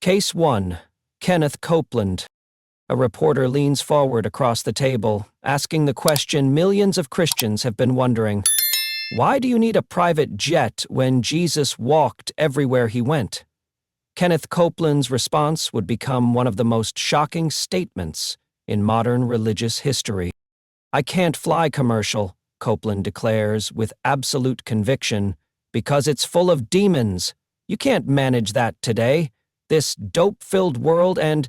Case 1. Kenneth Copeland. A reporter leans forward across the table, asking the question millions of Christians have been wondering. Why do you need a private jet when Jesus walked everywhere he went? Kenneth Copeland's response would become one of the most shocking statements in modern religious history. "I can't fly commercial," Copeland declares with absolute conviction, "because it's full of demons. You can't manage that today. This dope-filled world and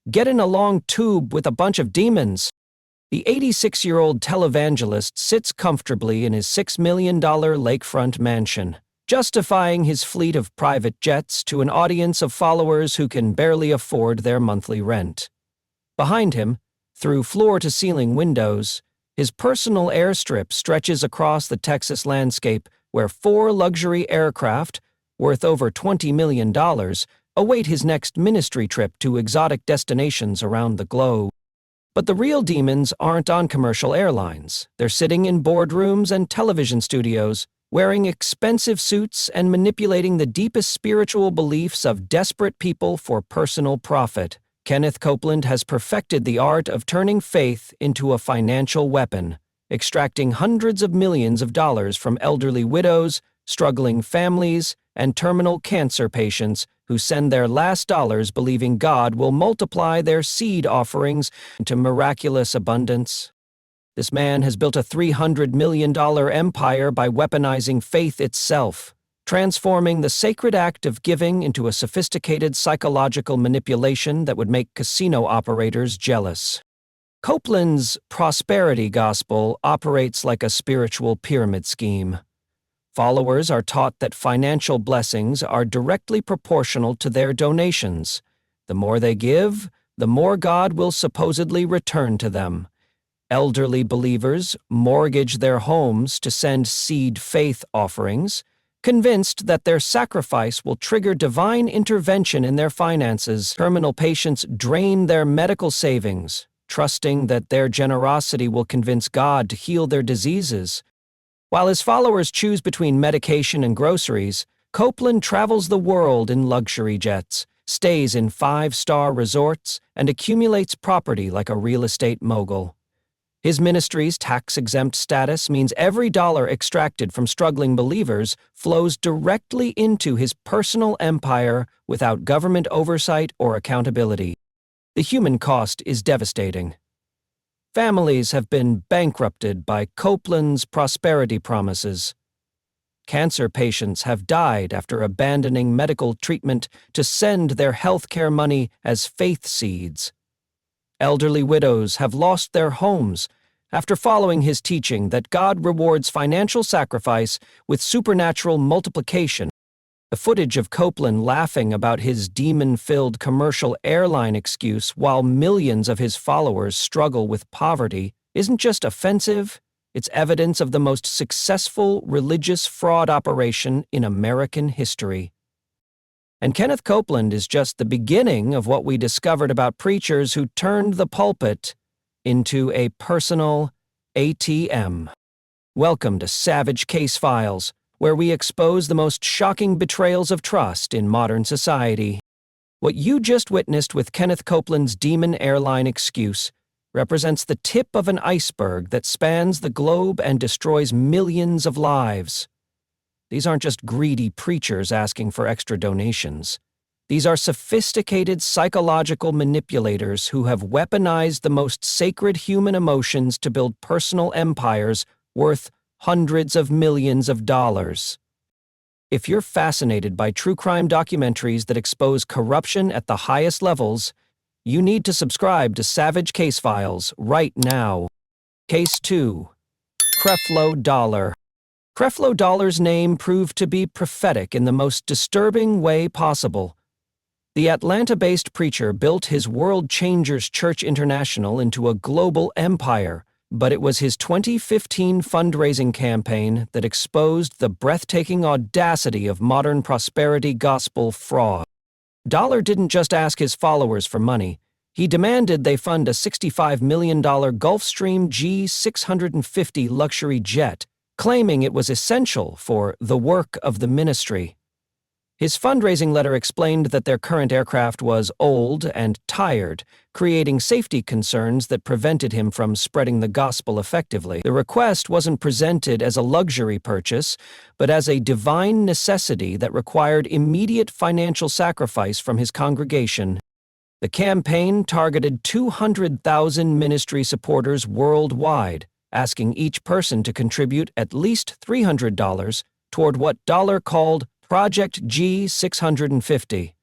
get in a long tube with a bunch of demons." The 86-year-old televangelist sits comfortably in his $6 million lakefront mansion, justifying his fleet of private jets to an audience of followers who can barely afford their monthly rent. Behind him, through floor-to-ceiling windows, his personal airstrip stretches across the Texas landscape where 4 luxury aircraft, worth over $20 million, await his next ministry trip to exotic destinations around the globe. But the real demons aren't on commercial airlines. They're sitting in boardrooms and television studios, wearing expensive suits and manipulating the deepest spiritual beliefs of desperate people for personal profit. Kenneth Copeland has perfected the art of turning faith into a financial weapon, extracting hundreds of millions of dollars from elderly widows, struggling families, and terminal cancer patients who send their last dollars believing God will multiply their seed offerings into miraculous abundance. This man has built a $300 million empire by weaponizing faith itself, transforming the sacred act of giving into a sophisticated psychological manipulation that would make casino operators jealous. Copeland's prosperity gospel operates like a spiritual pyramid scheme. Followers are taught that financial blessings are directly proportional to their donations. The more they give, the more God will supposedly return to them. Elderly believers mortgage their homes to send seed faith offerings, convinced that their sacrifice will trigger divine intervention in their finances. Terminal patients drain their medical savings, trusting that their generosity will convince God to heal their diseases. While his followers choose between medication and groceries, Copeland travels the world in luxury jets, stays in 5-star resorts, and accumulates property like a real estate mogul. His ministry's tax-exempt status means every dollar extracted from struggling believers flows directly into his personal empire without government oversight or accountability. The human cost is devastating. Families have been bankrupted by Copeland's prosperity promises. Cancer patients have died after abandoning medical treatment to send their healthcare money as faith seeds. Elderly widows have lost their homes after following his teaching that God rewards financial sacrifice with supernatural multiplication. The footage of Copeland laughing about his demon-filled commercial airline excuse while millions of his followers struggle with poverty isn't just offensive, it's evidence of the most successful religious fraud operation in American history. And Kenneth Copeland is just the beginning of what we discovered about preachers who turned the pulpit into a personal ATM. Welcome to Savage Case Files, where we expose the most shocking betrayals of trust in modern society. What you just witnessed with Kenneth Copeland's demon airline excuse represents the tip of an iceberg that spans the globe and destroys millions of lives. These aren't just greedy preachers asking for extra donations. These are sophisticated psychological manipulators who have weaponized the most sacred human emotions to build personal empires worth hundreds of millions of dollars. If you're fascinated by true crime documentaries that expose corruption at the highest levels, you need to subscribe to Savage Case Files right now. Case 2. Creflo Dollar. Creflo Dollar's name proved to be prophetic in the most disturbing way possible. The Atlanta-based preacher built his World Changers Church International into a global empire, but it was his 2015 fundraising campaign that exposed the breathtaking audacity of modern prosperity gospel fraud. Dollar didn't just ask his followers for money. He demanded they fund a $65 million Gulfstream G650 luxury jet, claiming it was essential for the work of the ministry. His fundraising letter explained that their current aircraft was old and tired, creating safety concerns that prevented him from spreading the gospel effectively. The request wasn't presented as a luxury purchase, but as a divine necessity that required immediate financial sacrifice from his congregation. The campaign targeted 200,000 ministry supporters worldwide, asking each person to contribute at least $300 toward what Dollar called Project G650.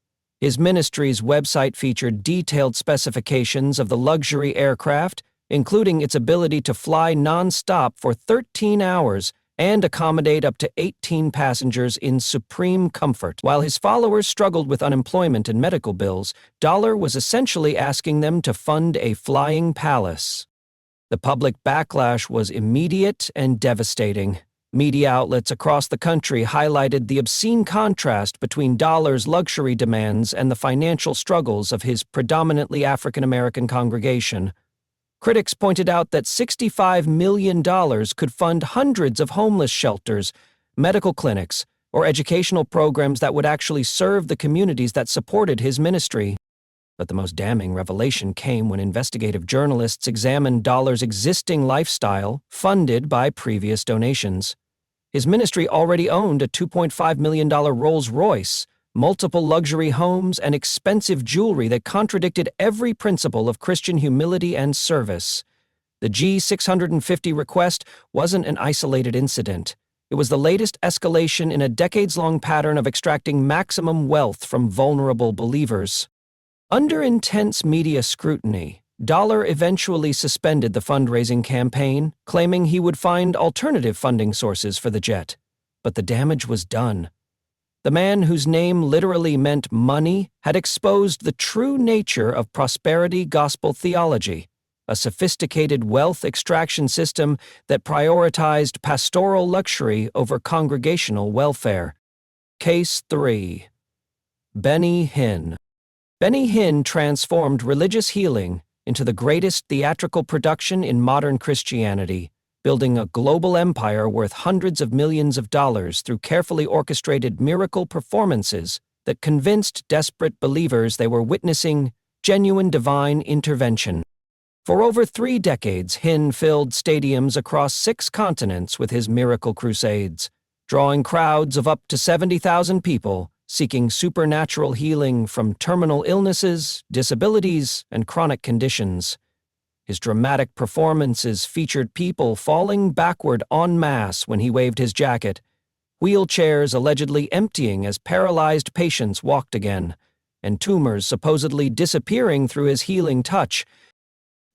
His ministry's website featured detailed specifications of the luxury aircraft, including its ability to fly non-stop for 13 hours and accommodate up to 18 passengers in supreme comfort. While his followers struggled with unemployment and medical bills, Dollar was essentially asking them to fund a flying palace. The public backlash was immediate and devastating. Media outlets across the country highlighted the obscene contrast between Dollar's luxury demands and the financial struggles of his predominantly African-American congregation. Critics pointed out that $65 million could fund hundreds of homeless shelters, medical clinics, or educational programs that would actually serve the communities that supported his ministry. But the most damning revelation came when investigative journalists examined Dollar's existing lifestyle, funded by previous donations. His ministry already owned a $2.5 million Rolls-Royce, multiple luxury homes, and expensive jewelry that contradicted every principle of Christian humility and service. The G650 request wasn't an isolated incident. It was the latest escalation in a decades-long pattern of extracting maximum wealth from vulnerable believers. Under intense media scrutiny, Dollar eventually suspended the fundraising campaign, claiming he would find alternative funding sources for the jet. But the damage was done. The man whose name literally meant money had exposed the true nature of prosperity gospel theology, a sophisticated wealth extraction system that prioritized pastoral luxury over congregational welfare. Case 3. Benny Hinn. Benny Hinn transformed religious healing into the greatest theatrical production in modern Christianity, building a global empire worth hundreds of millions of dollars through carefully orchestrated miracle performances that convinced desperate believers they were witnessing genuine divine intervention. For over 3 decades, Hinn filled stadiums across 6 continents with his miracle crusades, drawing crowds of up to 70,000 people seeking supernatural healing from terminal illnesses, disabilities, and chronic conditions. His dramatic performances featured people falling backward en masse when he waved his jacket, wheelchairs allegedly emptying as paralyzed patients walked again, and tumors supposedly disappearing through his healing touch.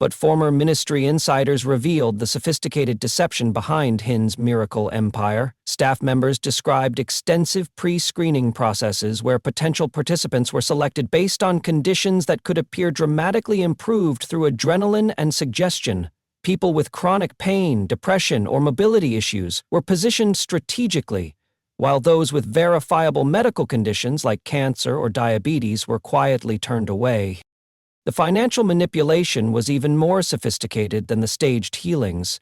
But former ministry insiders revealed the sophisticated deception behind Hinn's miracle empire. Staff members described extensive pre-screening processes where potential participants were selected based on conditions that could appear dramatically improved through adrenaline and suggestion. People with chronic pain, depression, or mobility issues were positioned strategically, while those with verifiable medical conditions like cancer or diabetes were quietly turned away. The financial manipulation was even more sophisticated than the staged healings.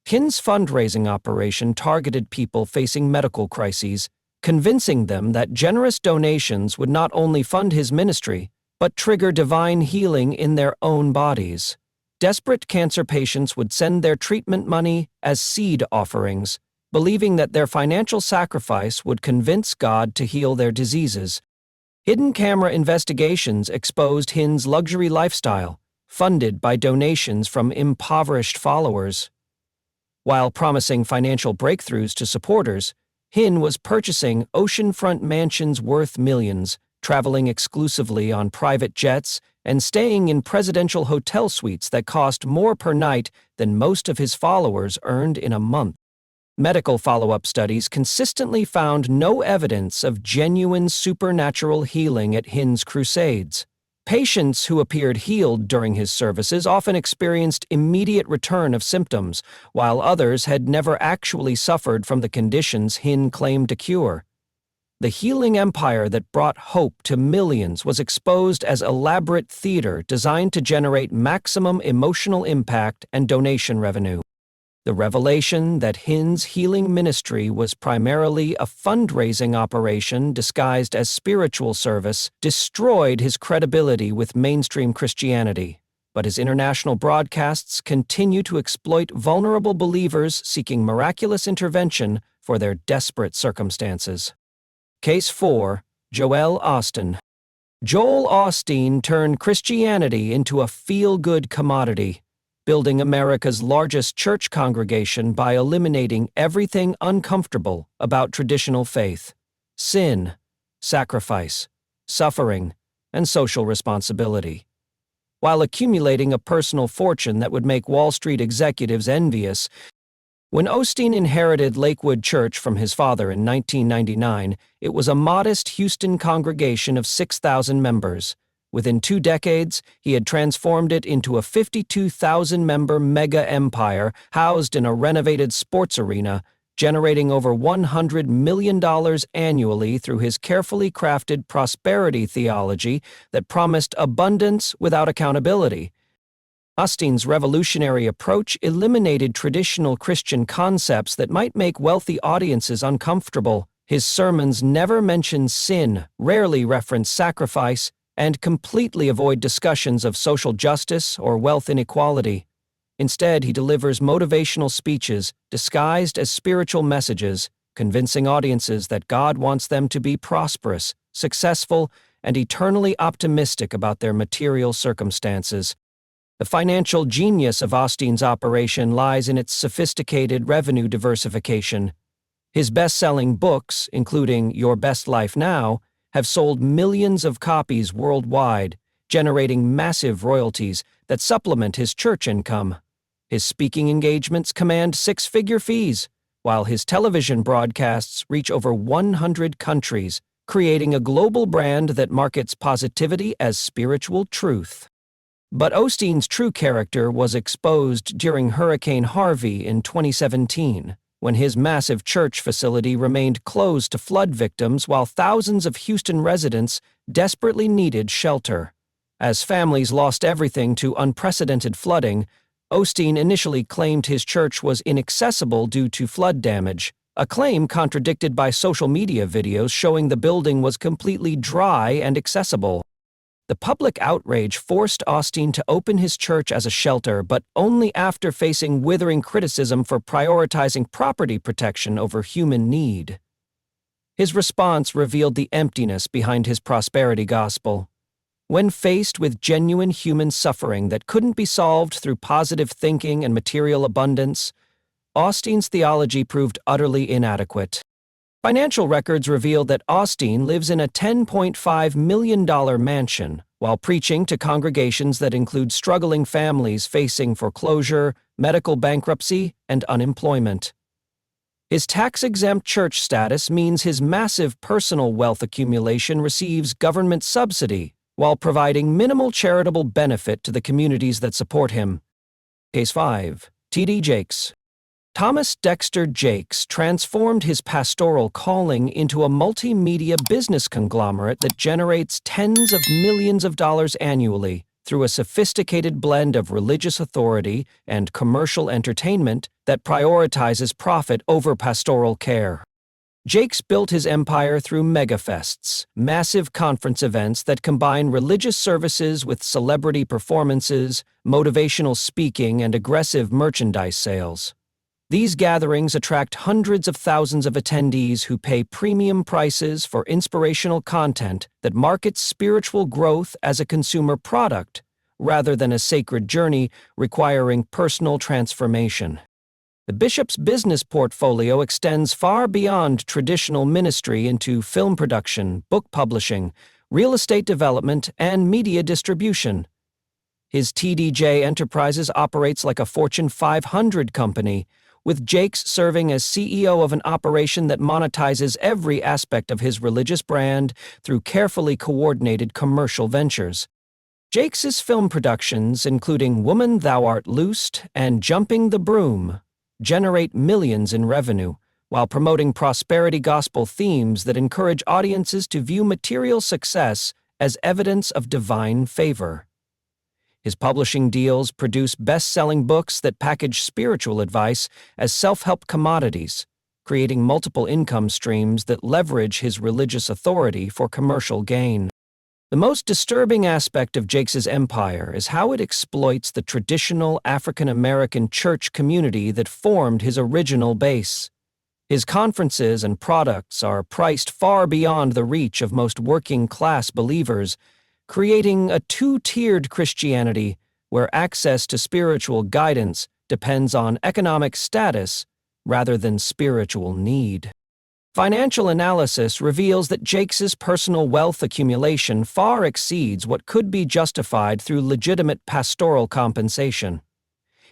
Hinn's fundraising operation targeted people facing medical crises, convincing them that generous donations would not only fund his ministry, but trigger divine healing in their own bodies. Desperate cancer patients would send their treatment money as seed offerings, believing that their financial sacrifice would convince God to heal their diseases. Hidden camera investigations exposed Hinn's luxury lifestyle, funded by donations from impoverished followers. While promising financial breakthroughs to supporters, Hinn was purchasing oceanfront mansions worth millions, traveling exclusively on private jets, and staying in presidential hotel suites that cost more per night than most of his followers earned in a month. Medical follow-up studies consistently found no evidence of genuine supernatural healing at Hinn's crusades. Patients who appeared healed during his services often experienced immediate return of symptoms, while others had never actually suffered from the conditions Hinn claimed to cure. The healing empire that brought hope to millions was exposed as elaborate theater designed to generate maximum emotional impact and donation revenue. The revelation that Hinn's healing ministry was primarily a fundraising operation disguised as spiritual service destroyed his credibility with mainstream Christianity. But his international broadcasts continue to exploit vulnerable believers seeking miraculous intervention for their desperate circumstances. Case 4. Joel Osteen. Joel Osteen turned Christianity into a feel-good commodity, building America's largest church congregation by eliminating everything uncomfortable about traditional faith: sin, sacrifice, suffering, and social responsibility. While accumulating a personal fortune that would make Wall Street executives envious, when Osteen inherited Lakewood Church from his father in 1999, it was a modest Houston congregation of 6,000 members. Within 2 decades, he had transformed it into a 52,000-member mega empire housed in a renovated sports arena, generating over $100 million annually through his carefully crafted prosperity theology that promised abundance without accountability. Osteen's revolutionary approach eliminated traditional Christian concepts that might make wealthy audiences uncomfortable. His sermons never mention sin, rarely reference sacrifice, and completely avoid discussions of social justice or wealth inequality. Instead, he delivers motivational speeches disguised as spiritual messages, convincing audiences that God wants them to be prosperous, successful, and eternally optimistic about their material circumstances. The financial genius of Osteen's operation lies in its sophisticated revenue diversification. His best-selling books, including Your Best Life Now, have sold millions of copies worldwide, generating massive royalties that supplement his church income. His speaking engagements command 6-figure fees, while his television broadcasts reach over 100 countries, creating a global brand that markets positivity as spiritual truth. But Osteen's true character was exposed during Hurricane Harvey in 2017, when his massive church facility remained closed to flood victims while thousands of Houston residents desperately needed shelter. As families lost everything to unprecedented flooding, Osteen initially claimed his church was inaccessible due to flood damage, a claim contradicted by social media videos showing the building was completely dry and accessible. The public outrage forced Osteen to open his church as a shelter, but only after facing withering criticism for prioritizing property protection over human need. His response revealed the emptiness behind his prosperity gospel. When faced with genuine human suffering that couldn't be solved through positive thinking and material abundance, Osteen's theology proved utterly inadequate. Financial records revealed that Osteen lives in a $10.5 million mansion while preaching to congregations that include struggling families facing foreclosure, medical bankruptcy, and unemployment. His tax-exempt church status means his massive personal wealth accumulation receives government subsidy while providing minimal charitable benefit to the communities that support him. Case 5. T.D. Jakes. Thomas Dexter Jakes transformed his pastoral calling into a multimedia business conglomerate that generates tens of millions of dollars annually through a sophisticated blend of religious authority and commercial entertainment that prioritizes profit over pastoral care. Jakes built his empire through megafests, massive conference events that combine religious services with celebrity performances, motivational speaking, and aggressive merchandise sales. These gatherings attract hundreds of thousands of attendees who pay premium prices for inspirational content that markets spiritual growth as a consumer product, rather than a sacred journey requiring personal transformation. The bishop's business portfolio extends far beyond traditional ministry into film production, book publishing, real estate development, and media distribution. His TDJ Enterprises operates like a Fortune 500 company, with Jakes serving as CEO of an operation that monetizes every aspect of his religious brand through carefully coordinated commercial ventures. Jakes's film productions, including Woman Thou Art Loosed and Jumping the Broom, generate millions in revenue, while promoting prosperity gospel themes that encourage audiences to view material success as evidence of divine favor. His publishing deals produce best-selling books that package spiritual advice as self-help commodities, creating multiple income streams that leverage his religious authority for commercial gain. The most disturbing aspect of Jakes' empire is how it exploits the traditional African-American church community that formed his original base. His conferences and products are priced far beyond the reach of most working-class believers, creating a two-tiered Christianity where access to spiritual guidance depends on economic status rather than spiritual need. Financial analysis reveals that Jakes' personal wealth accumulation far exceeds what could be justified through legitimate pastoral compensation.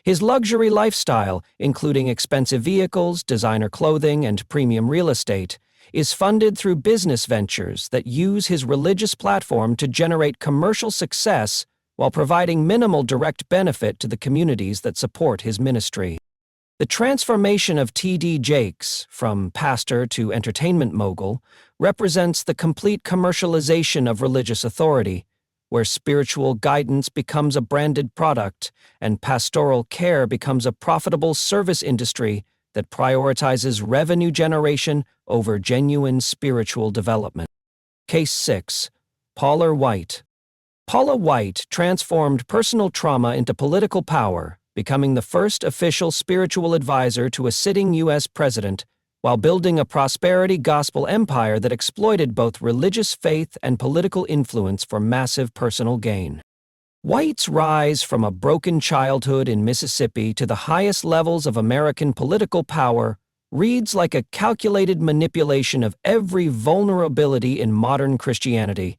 His luxury lifestyle, including expensive vehicles, designer clothing, and premium real estate, is funded through business ventures that use his religious platform to generate commercial success while providing minimal direct benefit to the communities that support his ministry. The transformation of T.D. Jakes, from pastor to entertainment mogul, represents the complete commercialization of religious authority, where spiritual guidance becomes a branded product and pastoral care becomes a profitable service industry that prioritizes revenue generation over genuine spiritual development. Case 6. Paula White. Paula White transformed personal trauma into political power, becoming the first official spiritual advisor to a sitting U.S. president, while building a prosperity gospel empire that exploited both religious faith and political influence for massive personal gain. White's rise from a broken childhood in Mississippi to the highest levels of American political power reads like a calculated manipulation of every vulnerability in modern Christianity.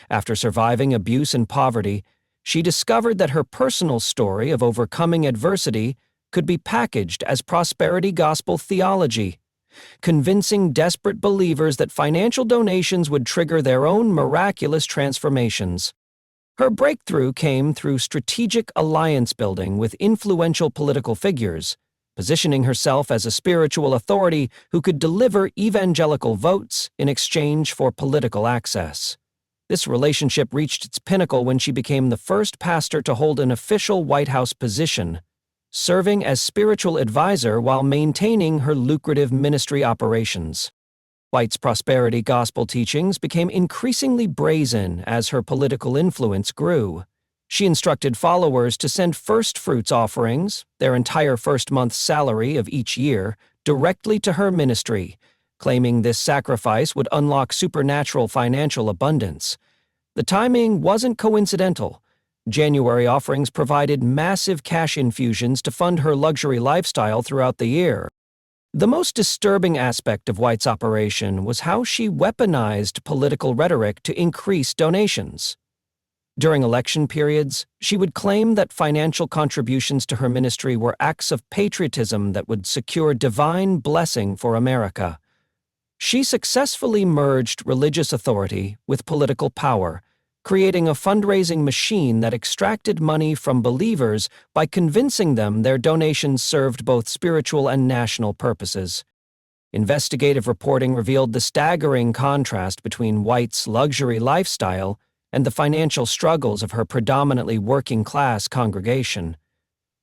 After surviving abuse and poverty, she discovered that her personal story of overcoming adversity could be packaged as prosperity gospel theology, convincing desperate believers that financial donations would trigger their own miraculous transformations. Her breakthrough came through strategic alliance building with influential political figures, positioning herself as a spiritual authority who could deliver evangelical votes in exchange for political access. This relationship reached its pinnacle when she became the first pastor to hold an official White House position, serving as spiritual advisor while maintaining her lucrative ministry operations. White's prosperity gospel teachings became increasingly brazen as her political influence grew. She instructed followers to send first fruits offerings, their entire first month's salary of each year, directly to her ministry, claiming this sacrifice would unlock supernatural financial abundance. The timing wasn't coincidental. January offerings provided massive cash infusions to fund her luxury lifestyle throughout the year. The most disturbing aspect of White's operation was how she weaponized political rhetoric to increase donations. During election periods, she would claim that financial contributions to her ministry were acts of patriotism that would secure divine blessing for America. She successfully merged religious authority with political power, creating a fundraising machine that extracted money from believers by convincing them their donations served both spiritual and national purposes. Investigative reporting revealed the staggering contrast between White's luxury lifestyle and the financial struggles of her predominantly working-class congregation.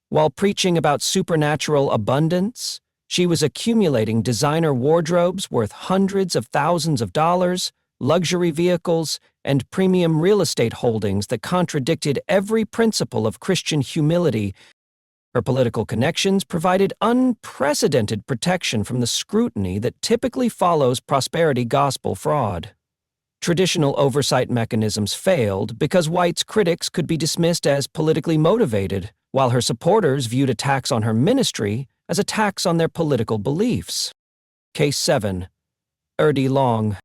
While preaching about supernatural abundance, she was accumulating designer wardrobes worth hundreds of thousands of dollars, luxury vehicles, and premium real estate holdings that contradicted every principle of Christian humility. Her political connections provided unprecedented protection from the scrutiny that typically follows prosperity gospel fraud. Traditional oversight mechanisms failed because White's critics could be dismissed as politically motivated, while her supporters viewed attacks on her ministry as attacks on their political beliefs. Case 7. Eddie Long.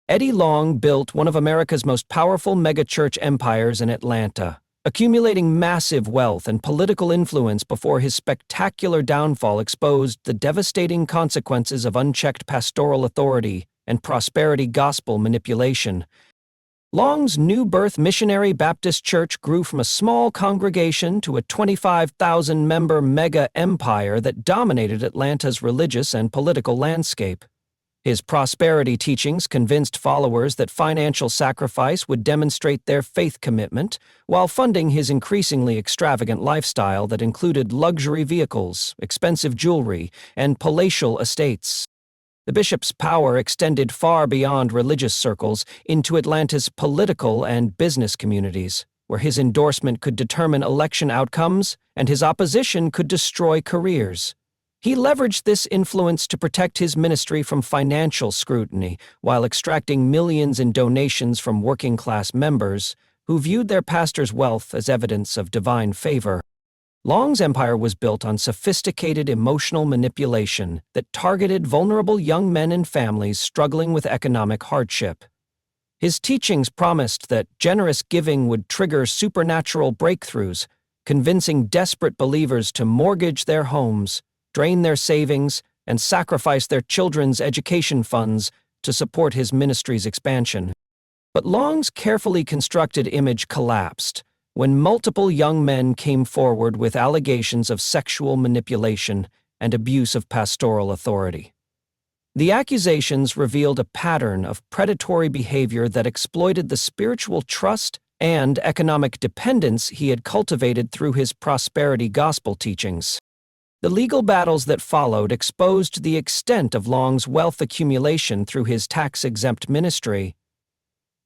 Eddie Long built one of America's most powerful megachurch empires in Atlanta, accumulating massive wealth and political influence before his spectacular downfall exposed the devastating consequences of unchecked pastoral authority and prosperity gospel manipulation. Long's New Birth Missionary Baptist Church grew from a small congregation to a 25,000-member mega empire that dominated Atlanta's religious and political landscape. His prosperity teachings convinced followers that financial sacrifice would demonstrate their faith commitment, while funding his increasingly extravagant lifestyle that included luxury vehicles, expensive jewelry, and palatial estates. The bishop's power extended far beyond religious circles into Atlanta's political and business communities, where his endorsement could determine election outcomes and his opposition could destroy careers. He leveraged this influence to protect his ministry from financial scrutiny while extracting millions in donations from working-class members who viewed their pastor's wealth as evidence of divine favor. Long's empire was built on sophisticated emotional manipulation that targeted vulnerable young men and families struggling with economic hardship. His teachings promised that generous giving would trigger supernatural breakthroughs, convincing desperate believers to mortgage their homes, drain their savings, and sacrifice their children's education funds to support his ministry's expansion. But Long's carefully constructed image collapsed when multiple young men came forward with allegations of sexual manipulation and abuse of pastoral authority. The accusations revealed a pattern of predatory behavior that exploited the spiritual trust and economic dependence he had cultivated through his prosperity gospel teachings. The legal battles that followed exposed the extent of Long's wealth accumulation through his tax-exempt ministry.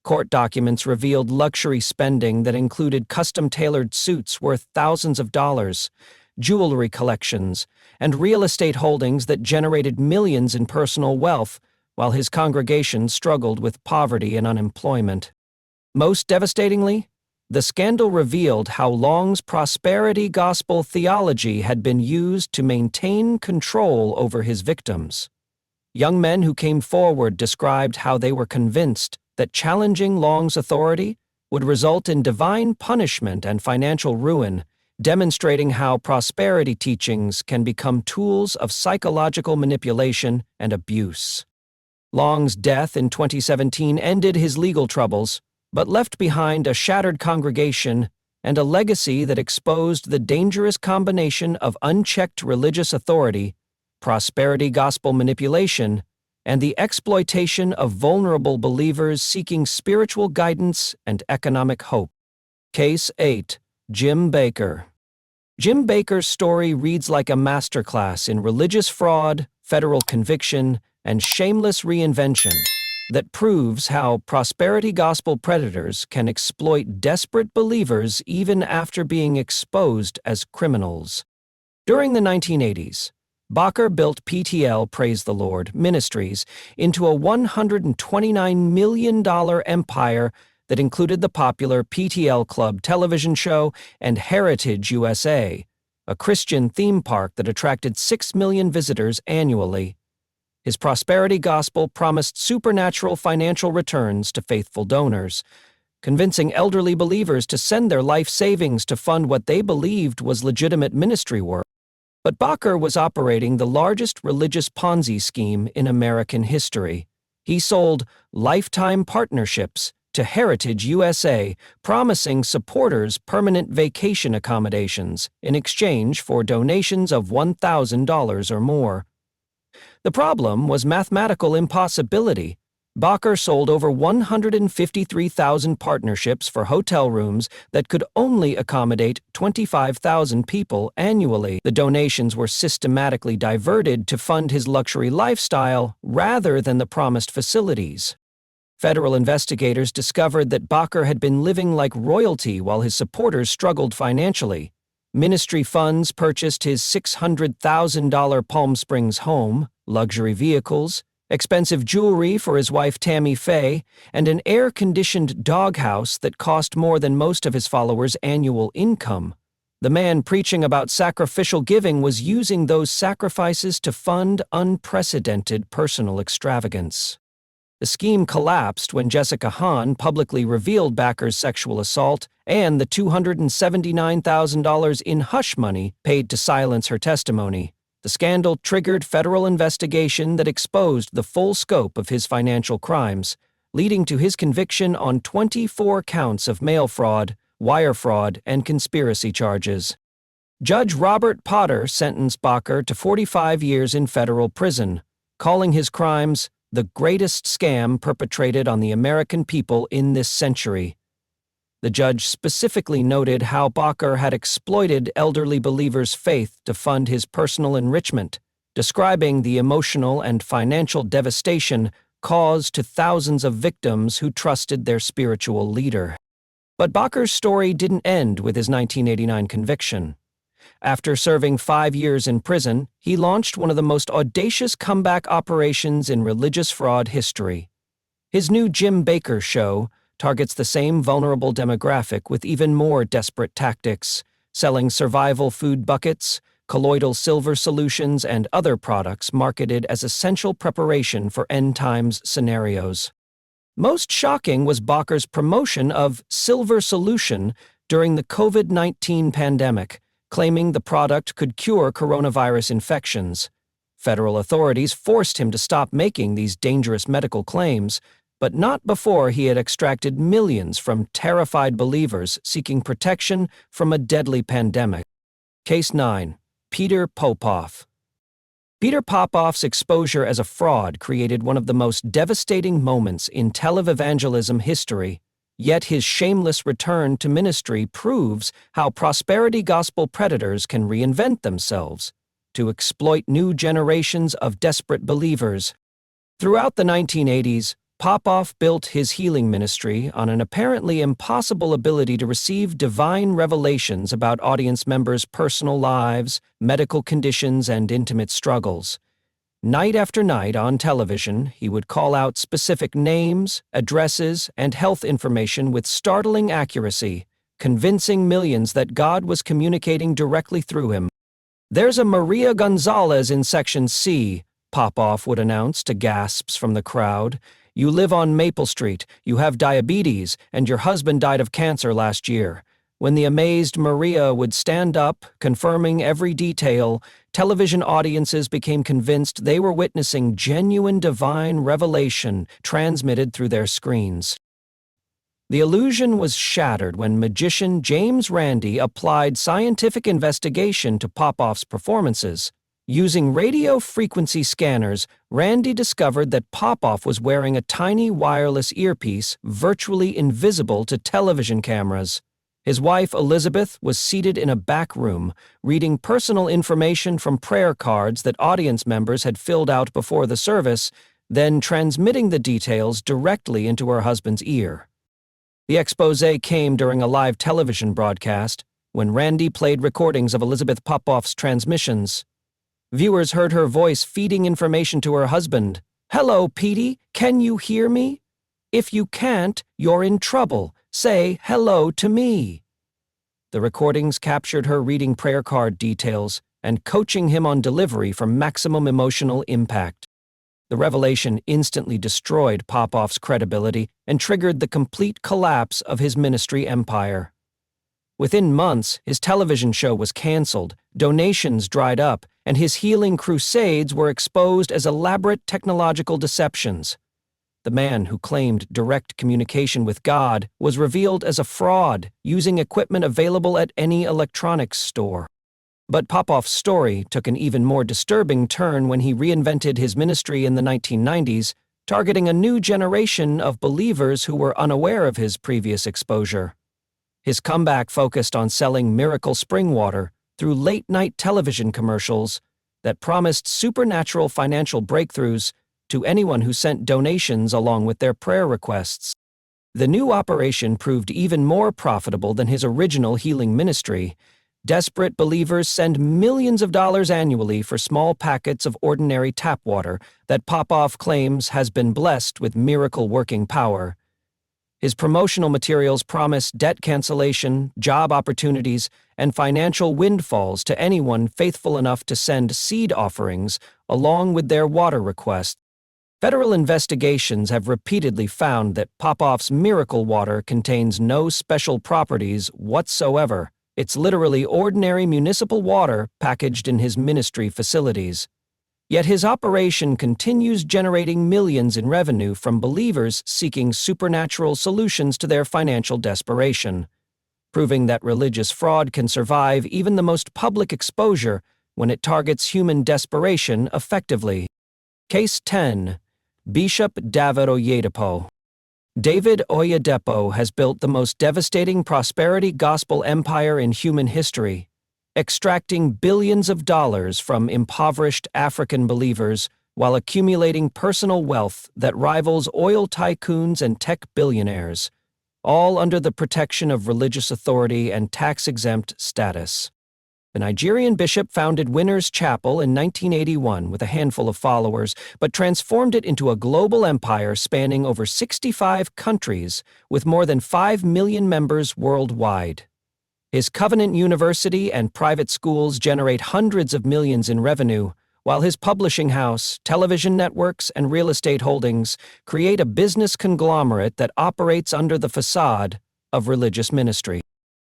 Court documents revealed luxury spending that included custom-tailored suits worth thousands of dollars, jewelry collections, and real estate holdings that generated millions in personal wealth, while his congregation struggled with poverty and unemployment. Most devastatingly, the scandal revealed how Long's prosperity gospel theology had been used to maintain control over his victims. Young men who came forward described how they were convinced that challenging Long's authority would result in divine punishment and financial ruin, demonstrating how prosperity teachings can become tools of psychological manipulation and abuse. Long's death in 2017 ended his legal troubles, but left behind a shattered congregation and a legacy that exposed the dangerous combination of unchecked religious authority, prosperity gospel manipulation, and the exploitation of vulnerable believers seeking spiritual guidance and economic hope. Case 8. Jim Bakker. Jim Bakker's story reads like a masterclass in religious fraud, federal conviction, and shameless reinvention that proves how prosperity gospel predators can exploit desperate believers even after being exposed as criminals. During the 1980s, Bakker built PTL Praise the Lord Ministries into a $129 million empire that included the popular PTL Club television show and Heritage USA, a Christian theme park that attracted 6 million visitors annually. His prosperity gospel promised supernatural financial returns to faithful donors, convincing elderly believers to send their life savings to fund what they believed was legitimate ministry work. But Bakker was operating the largest religious Ponzi scheme in American history. He sold lifetime partnerships to Heritage USA, promising supporters permanent vacation accommodations in exchange for donations of $1,000 or more. The problem was mathematical impossibility. Bakker sold over 153,000 partnerships for hotel rooms that could only accommodate 25,000 people annually. The donations were systematically diverted to fund his luxury lifestyle rather than the promised facilities. Federal investigators discovered that Bakker had been living like royalty while his supporters struggled financially. Ministry funds purchased his $600,000 Palm Springs home, luxury vehicles, expensive jewelry for his wife Tammy Faye, and an air-conditioned doghouse that cost more than most of his followers' annual income. The man preaching about sacrificial giving was using those sacrifices to fund unprecedented personal extravagance. The scheme collapsed when Jessica Hahn publicly revealed Bakker's sexual assault and the $279,000 in hush money paid to silence her testimony. The scandal triggered federal investigation that exposed the full scope of his financial crimes, leading to his conviction on 24 counts of mail fraud, wire fraud, and conspiracy charges. Judge Robert Potter sentenced Bakker to 45 years in federal prison, calling his crimes the greatest scam perpetrated on the American people in this century. The judge specifically noted how Bakker had exploited elderly believers' faith to fund his personal enrichment, describing the emotional and financial devastation caused to thousands of victims who trusted their spiritual leader. But Bakker's story didn't end with his 1989 conviction. After serving 5 years in prison, he launched one of the most audacious comeback operations in religious fraud history. His new Jim Bakker show targets the same vulnerable demographic with even more desperate tactics, selling survival food buckets, colloidal silver solutions, and other products marketed as essential preparation for end-times scenarios. Most shocking was Bakker's promotion of Silver Solution during the COVID-19 pandemic, claiming the product could cure coronavirus infections. Federal authorities forced him to stop making these dangerous medical claims, but not before he had extracted millions from terrified believers seeking protection from a deadly pandemic. Case 9. Peter Popoff. Peter Popoff's exposure as a fraud created one of the most devastating moments in televangelism history, yet his shameless return to ministry proves how prosperity gospel predators can reinvent themselves to exploit new generations of desperate believers. Throughout the 1980s, Popoff built his healing ministry on an apparently impossible ability to receive divine revelations about audience members' personal lives, medical conditions, and intimate struggles. Night after night on television, he would call out specific names, addresses, and health information with startling accuracy, convincing millions that God was communicating directly through him. "There's a Maria Gonzalez in Section C," Popoff would announce to gasps from the crowd. "You live on Maple Street, you have diabetes, and your husband died of cancer last year." When the amazed Maria would stand up, confirming every detail, television audiences became convinced they were witnessing genuine divine revelation transmitted through their screens. The illusion was shattered when magician James Randi applied scientific investigation to Popoff's performances. Using radio frequency scanners, Randi discovered that Popoff was wearing a tiny wireless earpiece virtually invisible to television cameras. His wife, Elizabeth, was seated in a back room, reading personal information from prayer cards that audience members had filled out before the service, then transmitting the details directly into her husband's ear. The exposé came during a live television broadcast, when Randi played recordings of Elizabeth Popoff's transmissions. Viewers heard her voice feeding information to her husband. "Hello, Petey, can you hear me? If you can't, you're in trouble. Say hello to me." The recordings captured her reading prayer card details and coaching him on delivery for maximum emotional impact. The revelation instantly destroyed Popoff's credibility and triggered the complete collapse of his ministry empire. Within months, his television show was canceled, donations dried up, and his healing crusades were exposed as elaborate technological deceptions. The man who claimed direct communication with God was revealed as a fraud, using equipment available at any electronics store. But Popoff's story took an even more disturbing turn when he reinvented his ministry in the 1990s, targeting a new generation of believers who were unaware of his previous exposure. His comeback focused on selling miracle spring water through late-night television commercials that promised supernatural financial breakthroughs to anyone who sent donations along with their prayer requests. The new operation proved even more profitable than his original healing ministry. Desperate believers send millions of dollars annually for small packets of ordinary tap water that Popoff claims has been blessed with miracle-working power. His promotional materials promise debt cancellation, job opportunities, and financial windfalls to anyone faithful enough to send seed offerings along with their water requests. Federal investigations have repeatedly found that Popoff's miracle water contains no special properties whatsoever. It's literally ordinary municipal water packaged in his ministry facilities. Yet his operation continues generating millions in revenue from believers seeking supernatural solutions to their financial desperation, proving that religious fraud can survive even the most public exposure when it targets human desperation effectively. Case 10. Bishop David Oyedepo. David Oyedepo has built the most devastating prosperity gospel empire in human history, extracting billions of dollars from impoverished African believers while accumulating personal wealth that rivals oil tycoons and tech billionaires, all under the protection of religious authority and tax-exempt status. The Nigerian bishop founded Winners Chapel in 1981 with a handful of followers, but transformed it into a global empire spanning over 65 countries with more than 5 million members worldwide. His Covenant University and private schools generate hundreds of millions in revenue, while his publishing house, television networks, and real estate holdings create a business conglomerate that operates under the facade of religious ministry.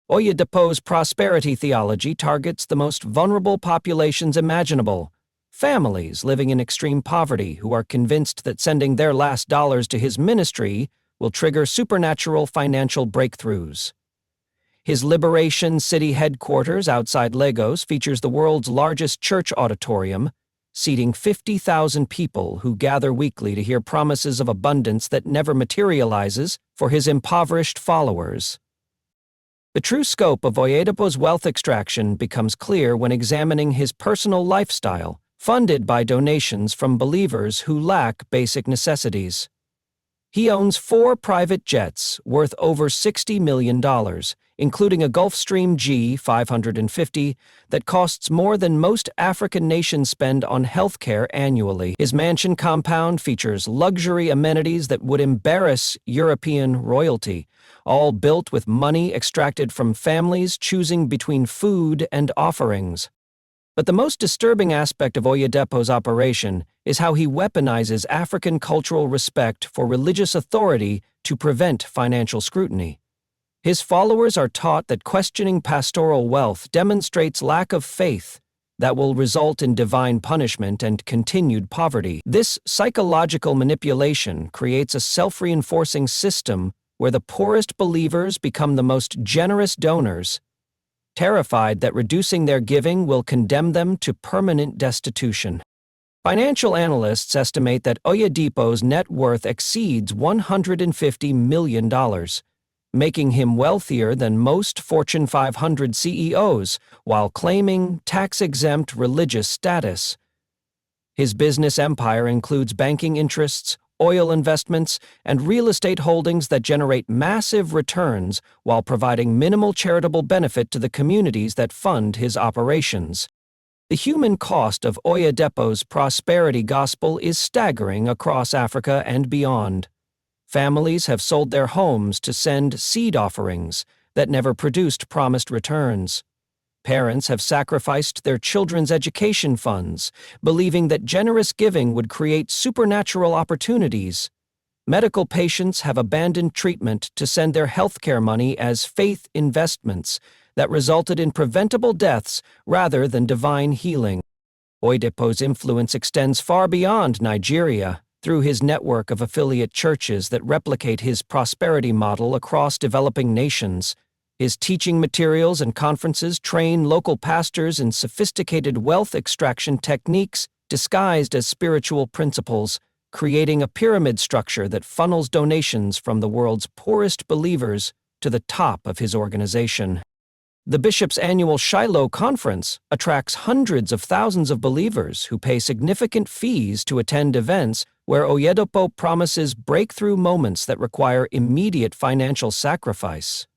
Oyedepo's prosperity theology targets the most vulnerable populations imaginable, families living in extreme poverty who are convinced that sending their last dollars to his ministry will trigger supernatural financial breakthroughs. His Liberation City headquarters outside Lagos features the world's largest church auditorium, seating 50,000 people who gather weekly to hear promises of abundance that never materializes for his impoverished followers. The true scope of Oyedepo's wealth extraction becomes clear when examining his personal lifestyle, funded by donations from believers who lack basic necessities. He owns 4 private jets worth over $60 million, including a Gulfstream G550 that costs more than most African nations spend on healthcare annually. His mansion compound features luxury amenities that would embarrass European royalty, all built with money extracted from families choosing between food and offerings. But the most disturbing aspect of Oyedepo's operation is how he weaponizes African cultural respect for religious authority to prevent financial scrutiny. His followers are taught that questioning pastoral wealth demonstrates lack of faith that will result in divine punishment and continued poverty. This psychological manipulation creates a self-reinforcing system where the poorest believers become the most generous donors, terrified that reducing their giving will condemn them to permanent destitution. Financial analysts estimate that Oyedepo's net worth exceeds $150 million, making him wealthier than most Fortune 500 CEOs while claiming tax-exempt religious status. His business empire includes banking interests, oil investments, and real estate holdings that generate massive returns while providing minimal charitable benefit to the communities that fund his operations. The human cost of Oyedepo's prosperity gospel is staggering across Africa and beyond. Families have sold their homes to send seed offerings that never produced promised returns. Parents have sacrificed their children's education funds, believing that generous giving would create supernatural opportunities. Medical patients have abandoned treatment to send their healthcare money as faith investments that resulted in preventable deaths rather than divine healing. Oyedepo's influence extends far beyond Nigeria through his network of affiliate churches that replicate his prosperity model across developing nations. His teaching materials and conferences train local pastors in sophisticated wealth extraction techniques disguised as spiritual principles, creating a pyramid structure that funnels donations from the world's poorest believers to the top of his organization. The bishop's annual Shiloh Conference attracts hundreds of thousands of believers who pay significant fees to attend events where Oyedepo promises breakthrough moments that require immediate financial sacrifice.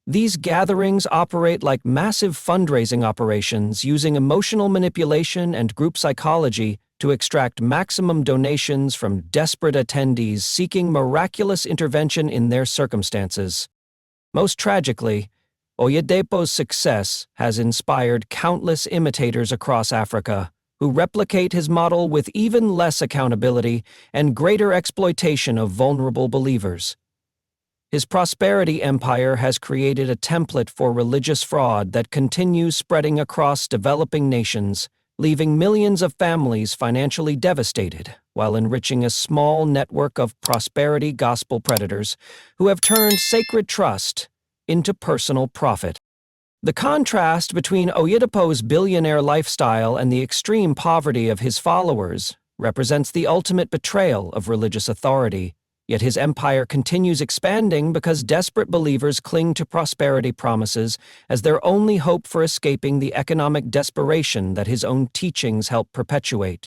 These gatherings operate like massive fundraising operations using emotional manipulation and group psychology to extract maximum donations from desperate attendees seeking miraculous intervention in their circumstances. Most tragically, Oyedepo's success has inspired countless imitators across Africa who replicate his model with even less accountability and greater exploitation of vulnerable believers. His prosperity empire has created a template for religious fraud that continues spreading across developing nations, leaving millions of families financially devastated, while enriching a small network of prosperity gospel predators who have turned sacred trust into personal profit. The contrast between Oyedepo's billionaire lifestyle and the extreme poverty of his followers represents the ultimate betrayal of religious authority, yet his empire continues expanding because desperate believers cling to prosperity promises as their only hope for escaping the economic desperation that his own teachings help perpetuate.